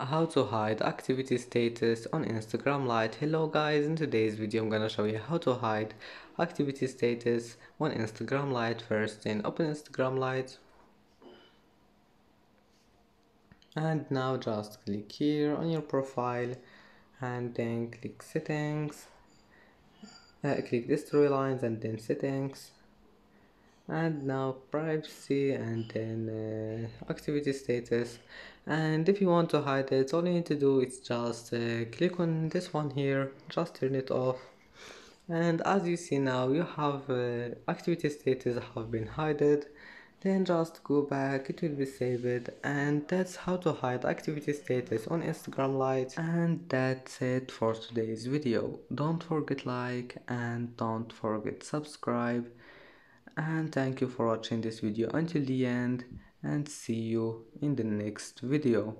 How to hide activity status on Instagram Lite. Hello guys, in today's video I'm gonna show you how to hide activity status on Instagram Lite. First, then open Instagram Lite and now just click here on your profile and then click settings, click this three lines and then settings, and now privacy and then activity status. And if you want to hide it, all you need to do is just click on this one here, just turn it off, and as you see now you have activity status have been hidden. Then just go back, it will be saved, and that's how to hide activity status on Instagram Lite. And that's it for today's video. Don't forget like and don't forget subscribe, and thank you for watching this video until the end, and see you in the next video.